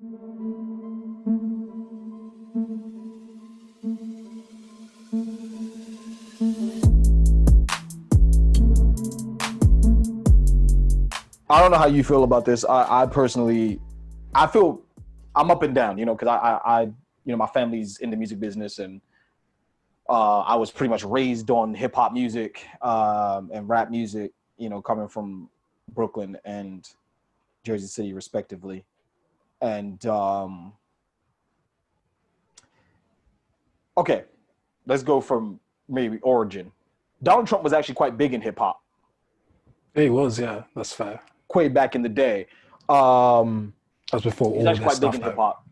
I don't know how you feel about this. I personally, I feel I'm up and down, because my family's in the music business, and I was pretty much raised on hip hop music and rap music, coming from Brooklyn and Jersey City, respectively. And okay, let's go from maybe origin. Donald Trump was actually quite big in hip hop. He was, yeah, that's fair. Way back in the day. That's before He's all actually this quite big stuff, in hip though. hop.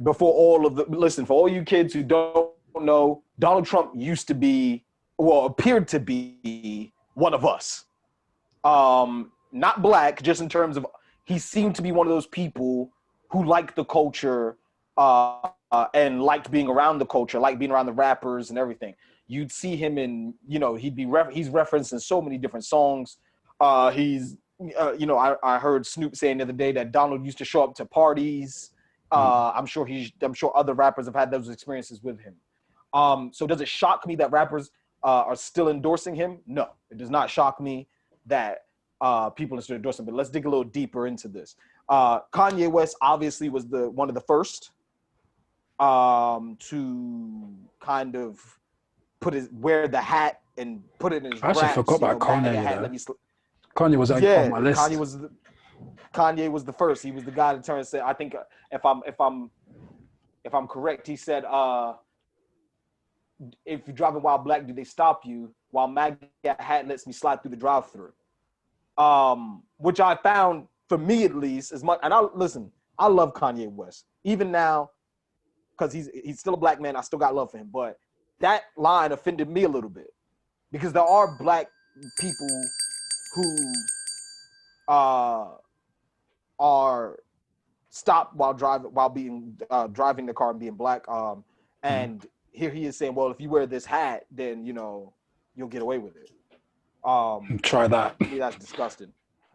Before all of the, listen, for all you kids who don't know, Donald Trump used to be, well, appeared to be one of us. Not black, just in terms of, he seemed to be one of those people who liked the culture and liked being around the culture, liked being around the rappers and everything. You'd see him in, he's referenced in so many different songs. I heard Snoop saying the other day that Donald used to show up to parties. I'm sure other rappers have had those experiences with him. So does it shock me that rappers are still endorsing him? No, it does not shock me that people are still endorsing him. But let's dig a little deeper into this. Kanye West obviously was one of the first to kind of wear the hat and put it in his I actually raps. forgot about MAGA Kanye, hat. though. Kanye was on my list. Kanye was the first. He was the guy that turned and said, I think if I'm correct, he said, if you're driving while black, do they stop you? While MAGA hat lets me slide through the drive-through. Which I found, for me at least, as much. And I love Kanye West even now, because he's still a black man. I still got love for him, but that line offended me a little bit, because there are black people who are stopped while driving the car and being black. And here he is saying, well, if you wear this hat, then you'll get away with it. Try that. To me, that's disgusting.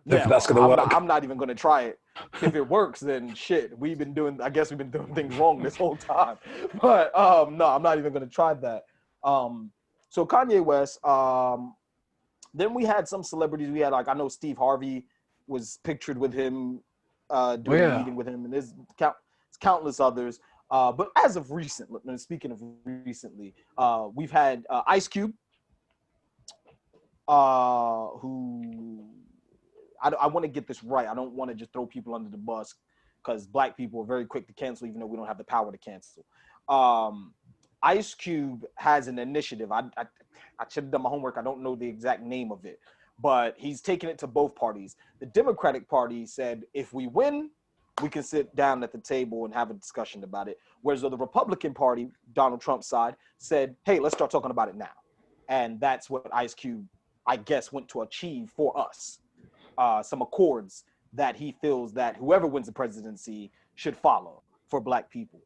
If that's gonna work. I'm not even gonna try it. If it works, then shit. I guess we've been doing things wrong this whole time. But no, I'm not even gonna try that. So Kanye West. Then we had some celebrities. We had, like, I know Steve Harvey was pictured with him doing a meeting with him, and there's countless others. But as of recently, speaking of recently, we've had Ice Cube, who I want to get this right. I don't want to just throw people under the bus, because black people are very quick to cancel, even though we don't have the power to cancel. Ice Cube has an initiative. I should have done my homework. I don't know the exact name of it, but he's taking it to both parties. The Democratic Party said, if we win, we can sit down at the table and have a discussion about it. Whereas the Republican Party, Donald Trump's side, said, hey, let's start talking about it now. And that's what Ice Cube, I guess, went to achieve for us. Some accords that he feels that whoever wins the presidency should follow for black people,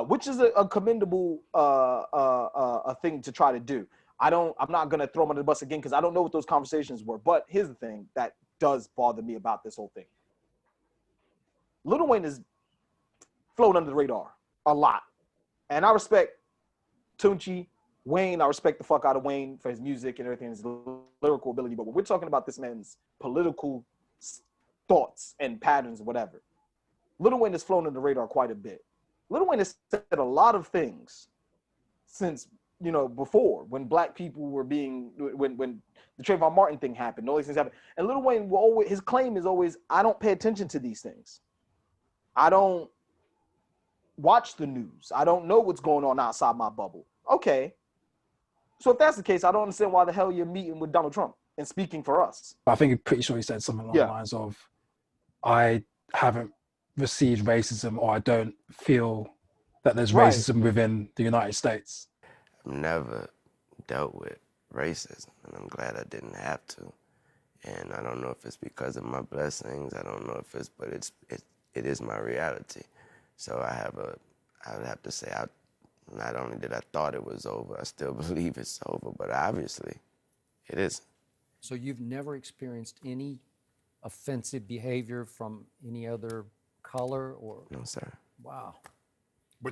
which is a commendable a thing to try to do. I'm not going to throw him under the bus again, because I don't know what those conversations were. But here's the thing that does bother me about this whole thing. Lil Wayne is flown under the radar a lot. And I respect Tunchi, Wayne. I respect the fuck out of Wayne for his music and everything, his lyrical ability. But when we're talking about this man's political thoughts and patterns, whatever, Lil Wayne has flown under the radar quite a bit. Lil Wayne has said a lot of things since, before, when black people were when the Trayvon Martin thing happened, all these things happened. And Lil Wayne his claim is always, I don't pay attention to these things. I don't watch the news. I don't know what's going on outside my bubble. Okay. So if that's the case, I don't understand why the hell you're meeting with Donald Trump and speaking for us. I think I'm pretty sure he said something along the lines of, I haven't received racism, or I don't feel that there's racism within the United States. I've never dealt with racism, and I'm glad I didn't have to. And I don't know if it's because of my blessings. I don't know if it's, but it is my reality. So I would have to say, not only did I thought it was over, I still believe it's over, but obviously it isn't. So you've never experienced any offensive behavior from any other color or? No, sir. Wow.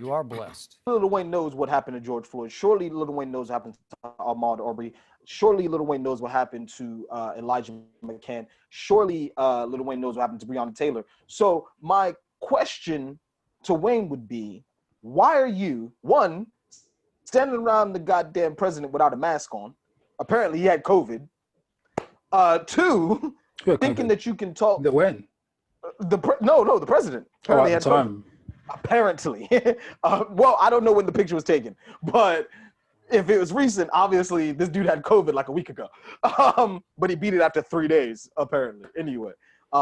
You are blessed. Lil Wayne knows what happened to George Floyd. Surely Lil Wayne knows what happened to Ahmaud Arbery. Surely Lil Wayne knows what happened to Elijah McCann. Surely Lil Wayne knows what happened to Breonna Taylor. So my question to Wayne would be, why are you, one, standing around the goddamn president without a mask on? Apparently he had COVID. Two, thinking that you can talk. The when? The president apparently at the had COVID. time. Apparently. Well, I don't know when the picture was taken, but if it was recent, obviously this dude had COVID like a week ago. But he beat it after 3 days, apparently. Anyway,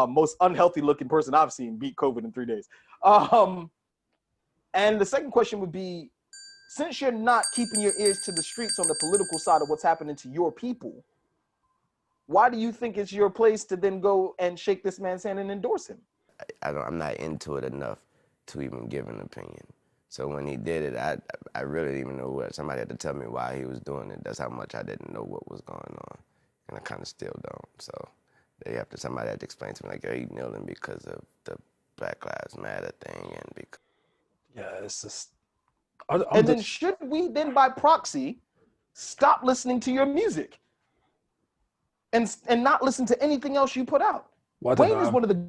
most unhealthy looking person I've seen beat COVID in 3 days. And the second question would be, since you're not keeping your ears to the streets on the political side of what's happening to your people, why do you think it's your place to then go and shake this man's hand and endorse him? I'm not into it enough to even give an opinion. So when he did it, I really didn't even know what. Somebody had to tell me why he was doing it. That's how much I didn't know what was going on. And I kind of still don't. So somebody had to explain to me, like, are you kneeling because of the Black Lives Matter thing? And because... Yeah, it's just... then should we then by proxy stop listening to your music and not listen to anything else you put out? Wayne is one of the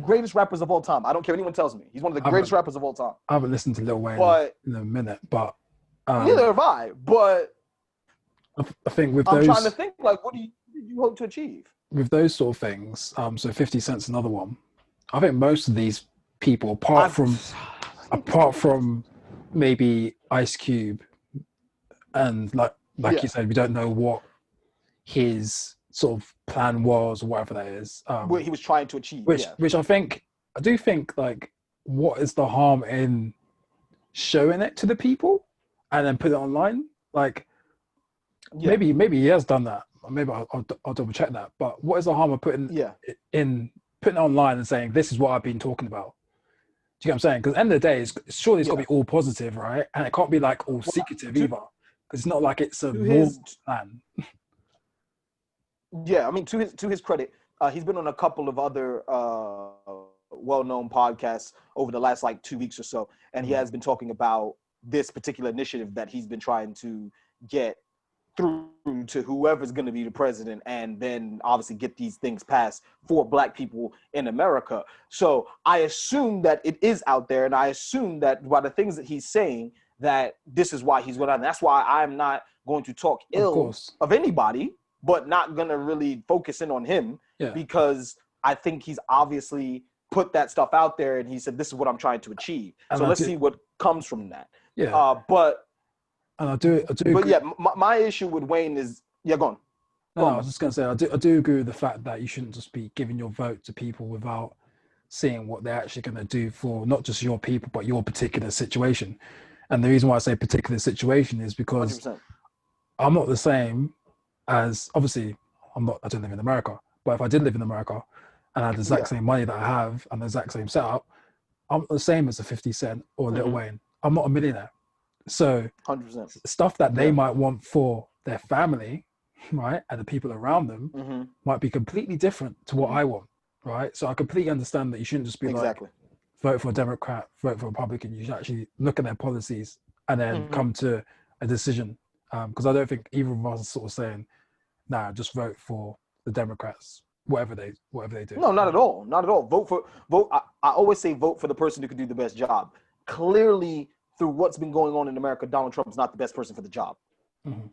greatest rappers of all time. I don't care what anyone tells me. He's one of the greatest rappers of all time. I haven't listened to Lil Wayne in a minute, but... neither have I, but... I think with I'm trying to think, like, what do you hope to achieve? With those sort of things, so 50 Cent's another one. I think most of these people, apart from maybe Ice Cube, and like you said, we don't know what his sort of plan was or whatever that is. What he was trying to achieve. Which I do think, like, what is the harm in showing it to the people and then put it online? Like, maybe he has done that. Maybe I'll double check that. But what is the harm of putting it online and saying, this is what I've been talking about? Do you get what I'm saying? Because at the end of the day, surely it's got to be all positive, right? And it can't be like all secretive either. Because it's not like it's a normal plan. Yeah, I mean, to his credit, he's been on a couple of other well-known podcasts over the last 2 weeks or so, and he has been talking about this particular initiative that he's been trying to get through to whoever's going to be the president, and then obviously get these things passed for Black people in America. So I assume that it is out there, and I assume that by the things that he's saying, that this is why he's going on. And that's why I'm not going to talk ill of anybody, but not going to really focus in on him, because I think he's obviously put that stuff out there and he said, this is what I'm trying to achieve. And so let's see what comes from that. Yeah. And I do but agree. Yeah, my issue with Wayne is, go on. No, I was just going to say, I do agree with the fact that you shouldn't just be giving your vote to people without seeing what they're actually going to do for not just your people, but your particular situation. And the reason why I say particular situation is because 100%. I'm not the same as, obviously, I don't live in America, but if I did live in America and I had the exact same money that I have and the exact same setup, I'm not the same as a 50 Cent or Lil Wayne. I'm not a millionaire. So 100%. Stuff that they might want for their family, right, and the people around them might be completely different to what I want, right? So I completely understand that you shouldn't just be like, vote for a Democrat, vote for a Republican. You should actually look at their policies and then come to a decision. Because I don't think either of us are sort of saying, nah, just vote for the Democrats, whatever they do. No, not at all. Not at all. Vote. I always say vote for the person who can do the best job. Clearly, through what's been going on in America, Donald Trump is not the best person for the job,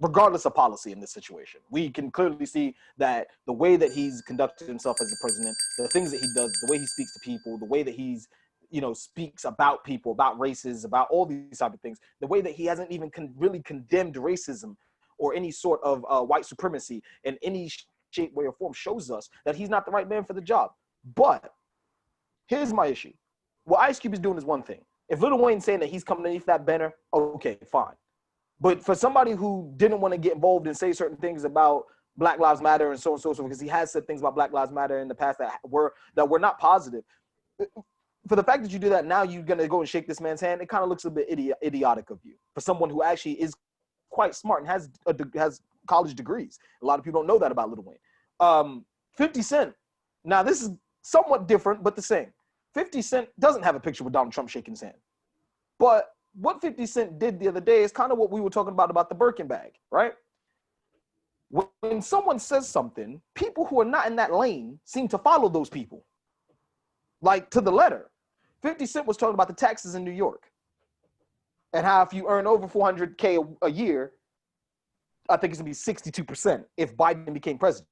regardless of policy in this situation. We can clearly see that the way that he's conducted himself as the president, the things that he does, the way he speaks to people, the way that he's, speaks about people, about races, about all these type of things, the way that he hasn't even really condemned racism or any sort of white supremacy in any shape, way, or form shows us that he's not the right man for the job. But here's my issue. What Ice Cube is doing is one thing. If Lil Wayne's saying that he's coming underneath that banner, okay, fine. But for somebody who didn't want to get involved and say certain things about Black Lives Matter and so on and so forth, because he has said things about Black Lives Matter in the past that were not positive. For the fact that you do that now, you're going to go and shake this man's hand, it kind of looks a bit idiotic of you. For someone who actually is quite smart and has college degrees. A lot of people don't know that about Lil Wayne. 50 Cent. Now, this is somewhat different, but the same. 50 Cent doesn't have a picture with Donald Trump shaking his hand. But what 50 Cent did the other day is kind of what we were talking about the Birkin bag, right? When someone says something, people who are not in that lane seem to follow those people, like to the letter. 50 Cent was talking about the taxes in New York and how if you earn over 400K a year, I think it's gonna be 62% if Biden became president.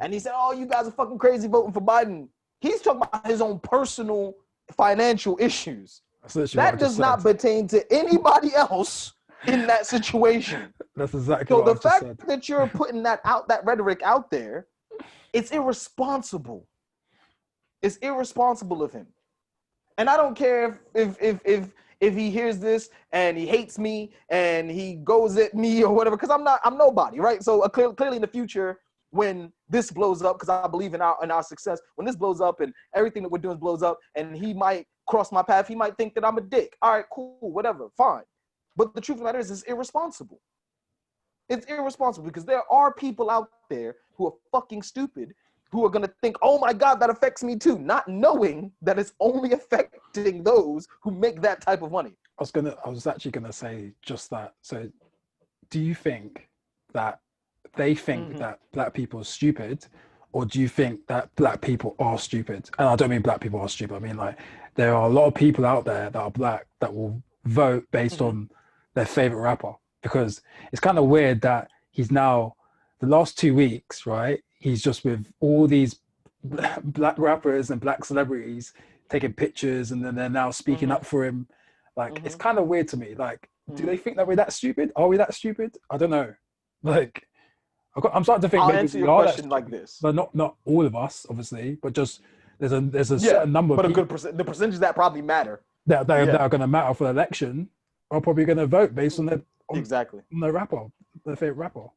And he said, oh, you guys are fucking crazy voting for Biden. He's talking about his own personal financial issues. That does not pertain to anybody else in that situation. That's exactly so what the I've just fact said. that you're putting that rhetoric out there, it's irresponsible. It's irresponsible of him. And I don't care if he hears this and he hates me and he goes at me or whatever, because I'm nobody, right? So clearly in the future, when this blows up, because I believe in our success, when this blows up and everything that we're doing blows up, and he might cross my path, he might think that I'm a dick. All right, cool, whatever, fine. But the truth of the matter is, it's irresponsible. It's irresponsible because there are people out there who are fucking stupid who are going to think, oh my God, that affects me too, not knowing that it's only affecting those who make that type of money. I was actually going to say just that. So do you think that they think that black people are stupid, or do you think that black people are stupid? And I don't mean black people are stupid. I mean, like, there are a lot of people out there that are black that will vote based on their favorite rapper, because it's kind of weird that he's now, the last 2 weeks, right? He's just with all these black rappers and black celebrities taking pictures, and then they're now speaking up for him. Like, it's kind of weird to me. Like, do they think that we're that stupid? Are we that stupid? I don't know. Like, I'm starting to think I'll maybe answer we your are question that like stupid. this. But not all of us, obviously, but just there's a certain number but of people the percentages that probably matter that are going to matter for the election are probably going to vote based on their exactly on their rapper, their favorite rapper.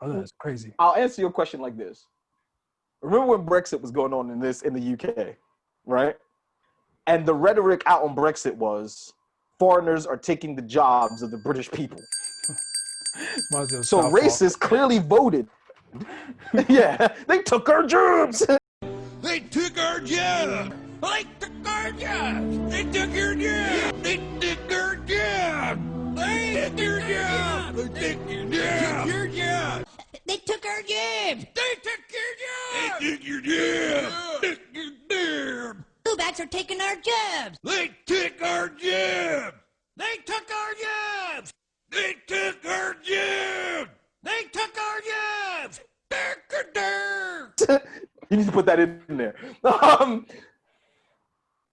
I don't know, it's crazy. I'll answer your question like this. Remember when Brexit was going on in the UK, right? And the rhetoric out on Brexit was foreigners are taking the jobs of the British people. So racists clearly voted. Yeah, they took our jobs. They took our job. They took our job. They took your job. They took our job. They took your job. They took your job. They took our jobs. They took your job. They took your job. They took your job. Bluebacks are taking our jobs. They took our job. They took our jobs. They took our jobs. They took our jobs. You need to put that in there.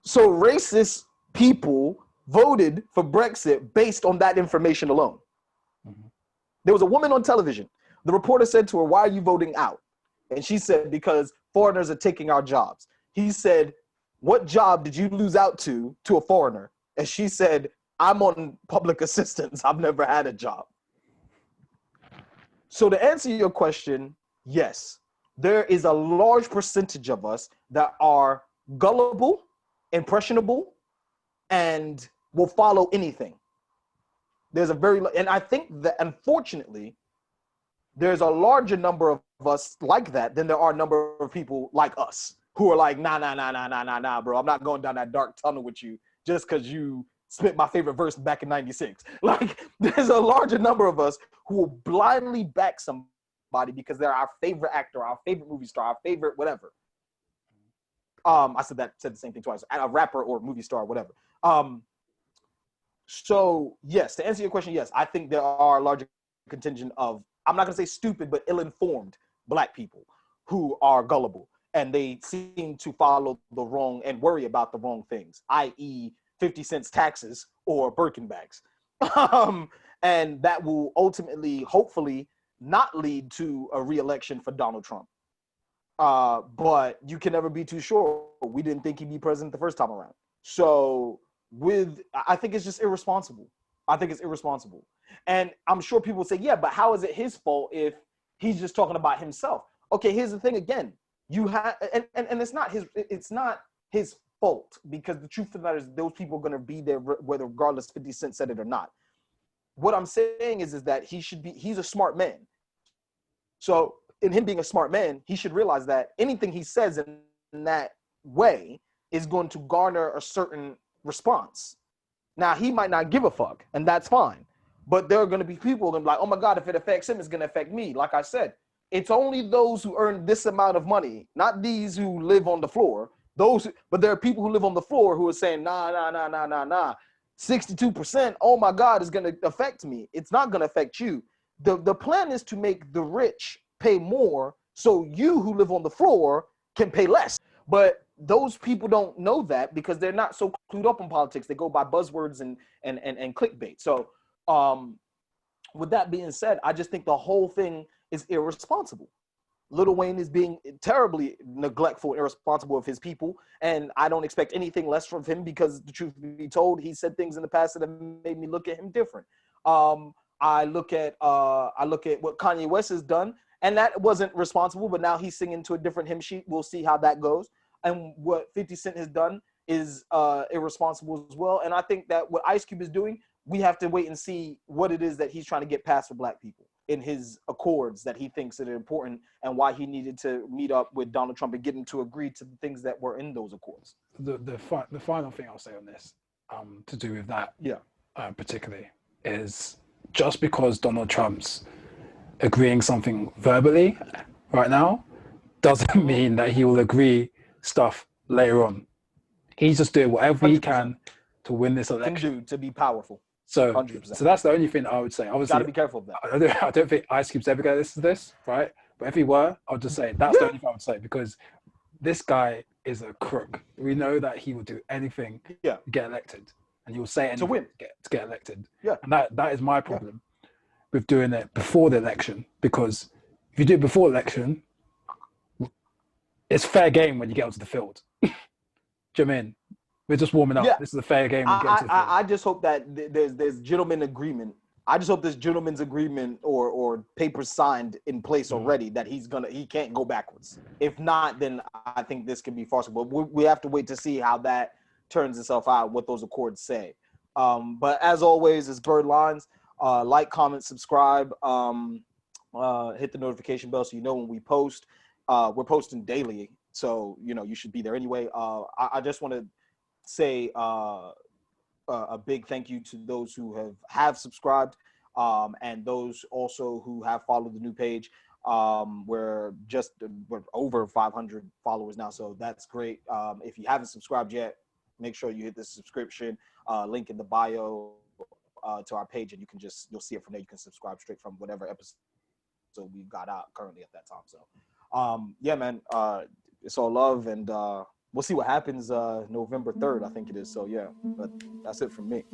So racist people voted for Brexit based on that information alone. There was a woman on television. The reporter said to her, why are you voting out? And she said, because foreigners are taking our jobs. He said, what job did you lose out to a foreigner? And she said, I'm on public assistance. I've never had a job. So to answer your question, yes, there is a large percentage of us that are gullible, impressionable, and will follow anything. And I think that, unfortunately, there's a larger number of us like that than there are a number of people like us who are like, nah, bro. I'm not going down that dark tunnel with you just because you spit my favorite verse back in 96. Like, there's a larger number of us who will blindly back somebody because they're our favorite actor, our favorite movie star, our favorite whatever. I said the same thing twice. A rapper or movie star, whatever. So yes, to answer your question, yes, I think there are a larger contingent of, I'm not gonna say stupid, but ill-informed black people who are gullible, and they seem to follow the wrong and worry about the wrong things, i.e. 50 cents taxes or Birkin bags. And that will ultimately, hopefully, not lead to a re-election for Donald Trump. But you can never be too sure. We didn't think he'd be president the first time around. So I think it's just irresponsible. I think it's irresponsible. And I'm sure people say, yeah, but how is it his fault if he's just talking about himself? Okay, here's the thing again. You have, and it's not his fault, because the truth of the matter is those people are going to be there whether regardless 50 Cent said it or not. What I'm saying is that he's a smart man. So in him being a smart man, he should realize that anything he says in that way is going to garner a certain response. Now, he might not give a fuck, and that's fine. But there are going to be people going to be like, oh my God, if it affects him, it's going to affect me. Like I said, it's only those who earn this amount of money, not these who live on the floor. But there are people who live on the floor who are saying, nah. 62%, oh my God, is going to affect me. It's not going to affect you. The plan is to make the rich pay more so you who live on the floor can pay less. But those people don't know that because they're not so clued up on politics. They go by buzzwords and clickbait. So with that being said, I just think the whole thing is irresponsible. Lil Wayne is being terribly neglectful and irresponsible of his people, and I don't expect anything less from him because the truth be told, he said things in the past that have made me look at him different. I look at what Kanye West has done, and that wasn't responsible, but now he's singing to a different hymn sheet. We'll see how that goes. And what 50 Cent has done is irresponsible as well. And I think that what Ice Cube is doing, we have to wait and see what it is that he's trying to get past for Black people in his accords that he thinks that are important, and why he needed to meet up with Donald Trump and get him to agree to the things that were in those accords. The final thing I'll say on this, to do with that, particularly, is just because Donald Trump's agreeing something verbally right now doesn't mean that he will agree stuff later on. He's just doing whatever 100%. He can to win this election. To be powerful. So 100%. So that's the only thing I would say. Obviously, gotta be careful of that. I don't think Ice Cube's ever going to listen to this, right? But if he were, I'll just say that's the only thing I would say, because this guy is a crook. We know that he will do anything to get elected, and he will say anything to win to get elected. Yeah, and that is my problem with doing it before the election, because if you do it before election, it's fair game when you get onto the field. Do you know what I mean? We're just warming up. Yeah. This is a fair game. I just hope that there's gentleman agreement. I just hope there's gentleman's agreement or papers signed in place already that he can't go backwards. If not, then I think this could be farcical. But we have to wait to see how that turns itself out, what those accords say. But as always, it's Bird Lines. Like, comment, subscribe. Hit the notification bell so you know when we post. We're posting daily, so you should be there anyway. I just want to say a big thank you to those who have subscribed, and those also who have followed the new page. We're over 500 followers now, so that's great. If you haven't subscribed yet, make sure you hit the subscription link in the bio to our page, and you'll see it from there. You can subscribe straight from whatever episode we've got out currently at that time. So yeah, man, it's all love, and we'll see what happens November 3rd, I think it is. So yeah, but that's it from me.